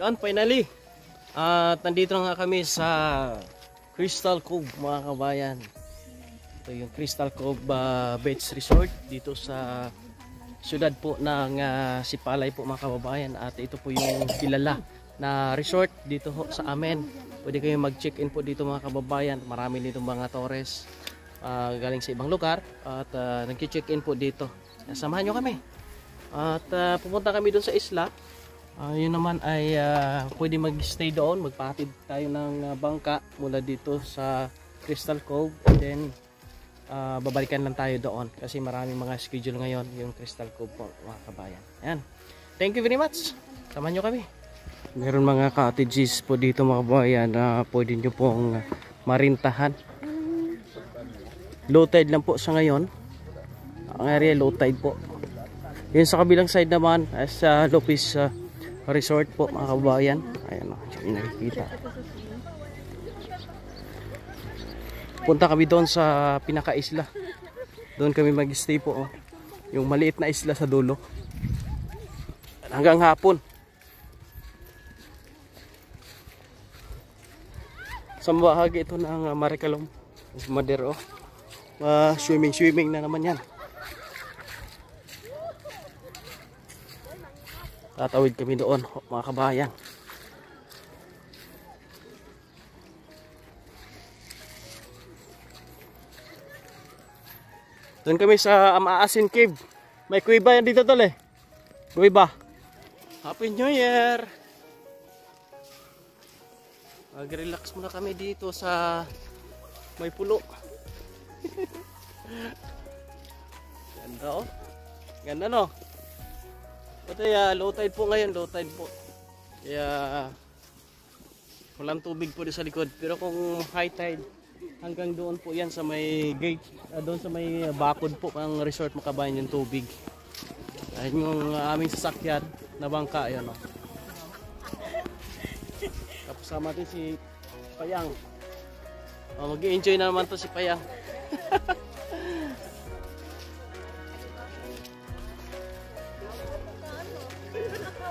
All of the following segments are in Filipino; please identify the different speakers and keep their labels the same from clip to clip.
Speaker 1: Yan, finally. At nandito na nga kami sa Crystal Cove, mga kabayan. Ito yung Crystal Cove Beach Resort dito sa siyudad po ng Sipalay po, mga kababayan. At ito po yung kilala na resort dito sa amin. Pwede kayong mag-check-in po dito, mga kababayan. Marami dito mga tourist galing sa ibang lugar at nag-check-in po dito. Samahan nyo kami. At pupunta kami doon sa isla. Yun naman ay pwede mag-stay doon. Magpahatid tayo ng bangka mula dito sa Crystal Cove. And then babalikan lang tayo doon kasi maraming mga schedule ngayon yung Crystal Cove po, mga kabayan. Ayan. Thank you very much. Samahan nyo kami. Meron mga cottages po dito, mga kabayan, na pwede nyo pong marintahan. Low tide lang po sa ngayon. Ang area low tide po. Yun sa kabilang side naman sa Lopez Resort po, mga kabayan. Ayan o, yung nakikita. Punta kami doon sa pinaka-isla. Doon kami mag-stay po. Yung maliit na isla sa dulo. Hanggang hapon. Sa bahagi ito ng Maricalom, Madero. Swimming na naman yan. Tatawid kami doon, mga kabayan. Doon kami sa Amaasin Cave. May kuiba yan dito, tol eh. Kuiba. Happy New Year! Mag-relax muna kami dito sa may pulo. Ganda oh. Ganda no? Kaya low tide po ngayon, low tide po. Kaya walang tubig po sa likod. Pero kung high tide, hanggang doon po yan sa may gate. Doon sa may bakod po ang resort, makabayan yung tubig. Ayun yung aming sasakyan na bangka. Ayan o. Tapos sama din si Payang. Mag-i-enjoy na naman to si Payang.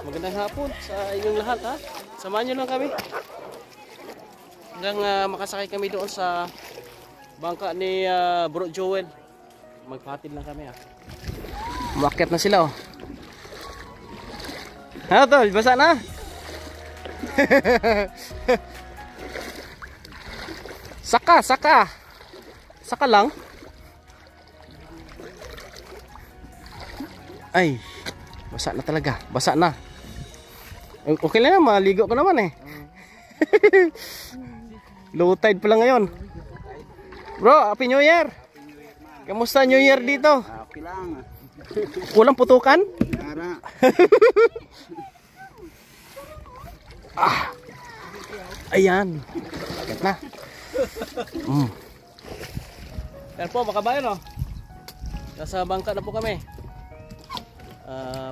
Speaker 1: Magandang hapon sa inyong lahat, ha. Samahan nyo lang kami hanggang makasakay kami doon sa bangka ni Bro Joel. Magpatid lang kami, ha. Umakyat na sila, oh. Ano tol? Basa na? Saka lang. Ay, basa na talaga. Basa na. Okay lang, maligo ko naman eh. Low tide pa lang ngayon. Bro, Happy New Year. Kamusta New Year dito?
Speaker 2: Okay lang.
Speaker 1: Kulang putukan?
Speaker 2: Ara.
Speaker 1: Ayan. Agad na. Yan po, makabayan, oh. Nasa bangka na po kami.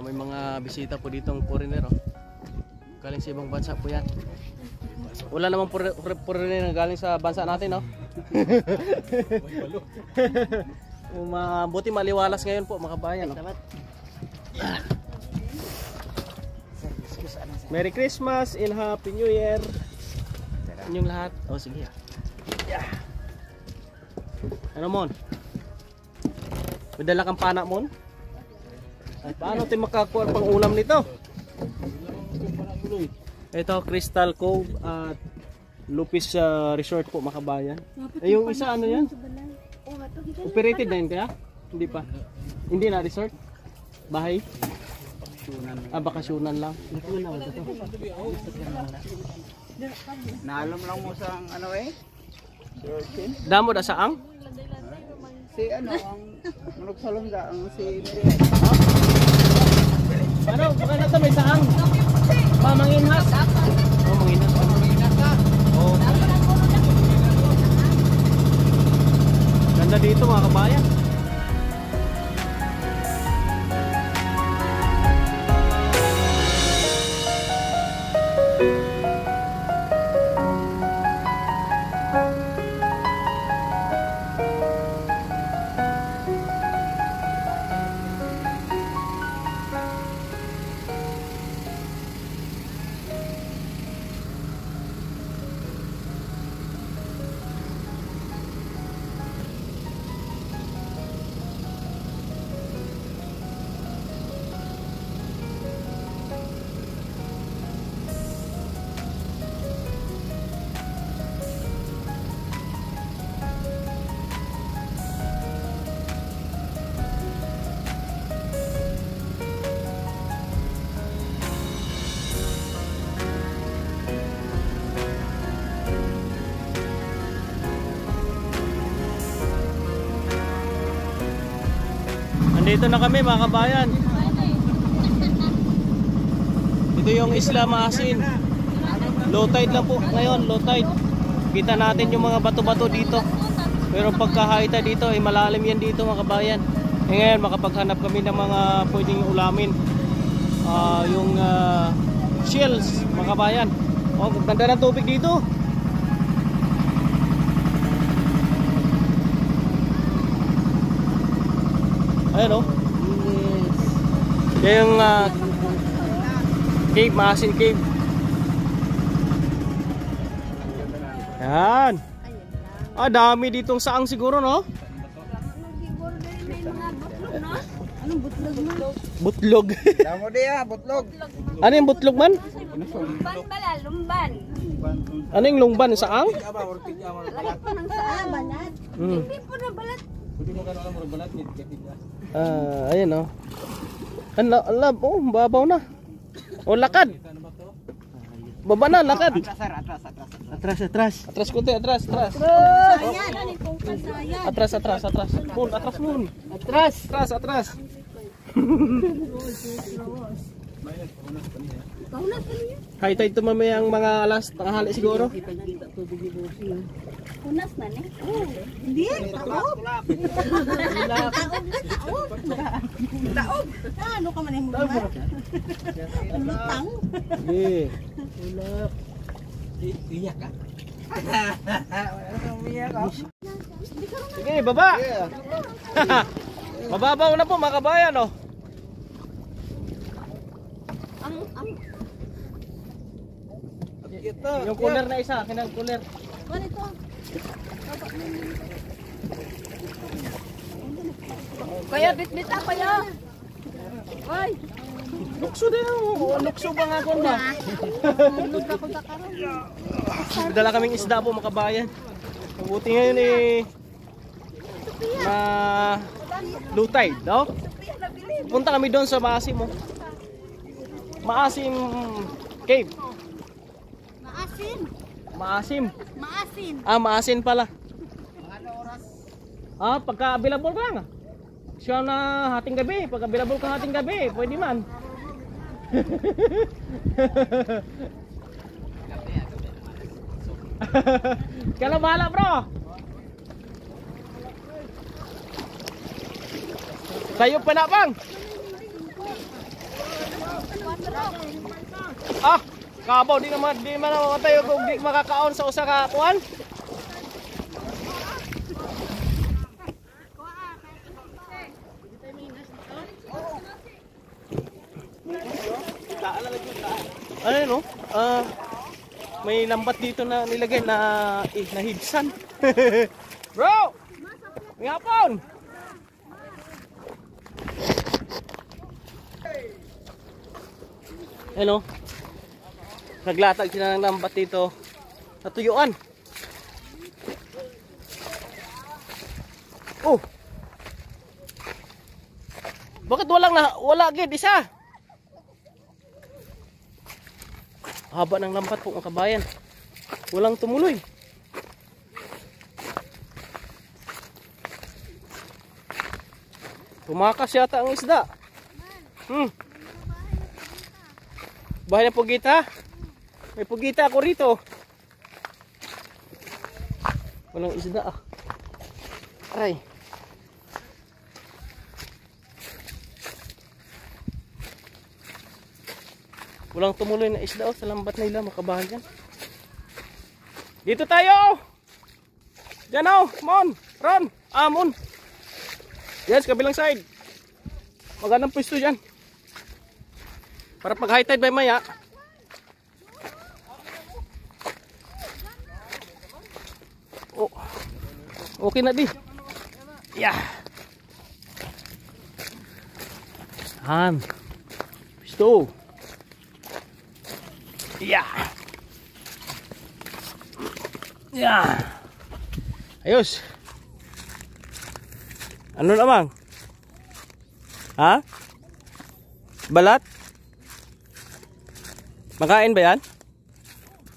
Speaker 1: May mga bisita po ditong foreigner, oh. Galing sa ibang bansa po yan. Wala namang foreigner na galing sa bansa natin, no? Mabuti maliwalas ngayon po, mga kabayan, no? Merry Christmas and Happy New Year inyong lahat. O sige, yeah. Ano mon? May dala kang pana mon? Ay, paano tayo makakuha pang ulam nito? Ito, Crystal Cove at Lopez Resort po, mga kabayan. Ay, yung isa ano yan? Operated na yun kaya? Hindi pa. Hindi na resort? Bahay? Bakasyonan lang.
Speaker 2: Naalam lang mo sa ano eh?
Speaker 1: Damo da saang?
Speaker 2: Si ano, ang manok sa lungga, ang si
Speaker 1: Ano, baka na ito may saang? Manginhas? Oh, manginhas. Manginhas ka? Oh. Ganda dito, mga kabayan. Nandito na kami mga kabayan. Ito yung Isla Maasin. Low tide lang po ngayon, low tide. Kita natin yung mga bato-bato dito. Pero pagka high tide dito, ay malalim yan dito mga kabayan. Ngayon makapaghanap kami ng mga pwedeng ulamin. Yung shells mga kabayan. Oh, ganda ng tubig dito. Ayan o. Yan yung cave, Maasin Cave. Yan. Dami ditong saang siguro, no?
Speaker 3: Anong butlog mo?
Speaker 1: Butlog.
Speaker 2: Damo dia, butlog.
Speaker 1: Ano yung butlog man?
Speaker 3: Lumban pala, lumban.
Speaker 1: Ano yung lungban? Saang?
Speaker 3: Lahat pa ng saan. Balat. Hindi po na balat.
Speaker 1: Ayan o. Oh, babaw na. O, lakad. Baba na, lakad. Atras kunti, atras.
Speaker 3: Sayan. Ano yung pungkan sayan?
Speaker 1: Atras. Moon. Atras.
Speaker 3: Kaunas ka niya.
Speaker 1: High tide to mamayang mga alas tanghali siguro.
Speaker 3: Kunas na ne? Hindi. Taob. Taob. Ano ka man yung mga? Lutang.
Speaker 1: Sige.
Speaker 2: Iyak ka.
Speaker 1: Sige, baba. Mababaw na po mga kabayan, oh. Yung cooler na isa, kinang cooler.
Speaker 3: Ano ito? Kaya bit-bit ako ya. Oy.
Speaker 1: Lukso din oh. Lukso ba nga ko na?
Speaker 3: Tulog ako sa karon.
Speaker 1: Dala kaming isda po mga kabayan. Mabuti ngayon eh na low tide, no? Punta kami doon sa Maasim mo. Maasim Cave.
Speaker 3: Maasin.
Speaker 1: Maasim.
Speaker 3: Maasin.
Speaker 1: Maasin pala. Pagka available ka lang. Siya na hating gabi. Pagka available ka hating gabi, pwede man. Kaya bahala bro. Tayo pa na bang? Kabaw di naman tayo kung di makakaon sa usa ka kuan. Ano no? May lambat dito na nilagay na nahibsan. Bro! May hapon! Ano? Naglatag sila ng lambat dito sa tuyuan. Oh! Bakit wala gid isa? Haba ng lambat po mga kabayan. Walang tumuloy. Tumakas yata ang isda. Bahay na pugita. May pugita ako rito. Walang isda ah. Aray. Walang tumuloy na isda sa lambat nila makabahayan. Dito tayo. Diyan oh, Mon, Ron, Mon. Yes, kabilang side. Magandang pwesto dyan. Para pag high tide by maya. Oh. Okay na di. Yeah. Pwesto. Yeah. Ayos. Ano namang? Ha? Balat? Makain ba yan?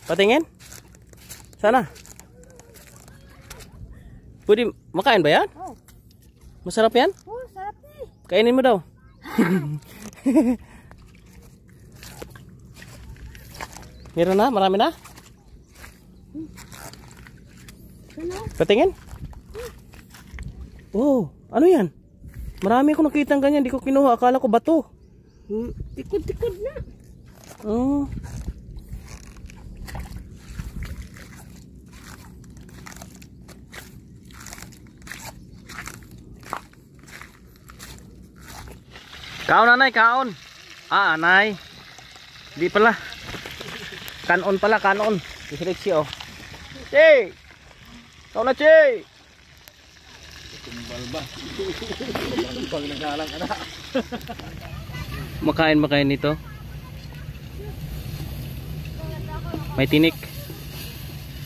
Speaker 1: Patingin? Sana? Pwede makain ba yan?
Speaker 3: Oh.
Speaker 1: Masarap yan?
Speaker 3: Oh, sarap eh.
Speaker 1: Kainin mo daw. Meron na? Marami na? Patingin? Oh, ano yan? Marami akong nakita ng ganyan. Di ko kinuha. Akala ko bato.
Speaker 3: Tikod-tikod na.
Speaker 1: Oh. Kaon nanay, kaon. Ah, anay. Di pala. Kanon pala, kanon. Diseleksi oh. Che! Kaon na, Che! Makain nito. May tinik.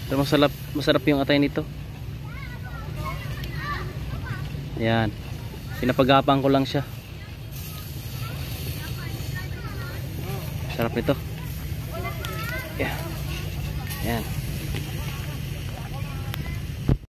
Speaker 1: Pero masarap yung atay nito. Yan. Pinapagapang ko lang siya. Sarap nito. Yan. Yan.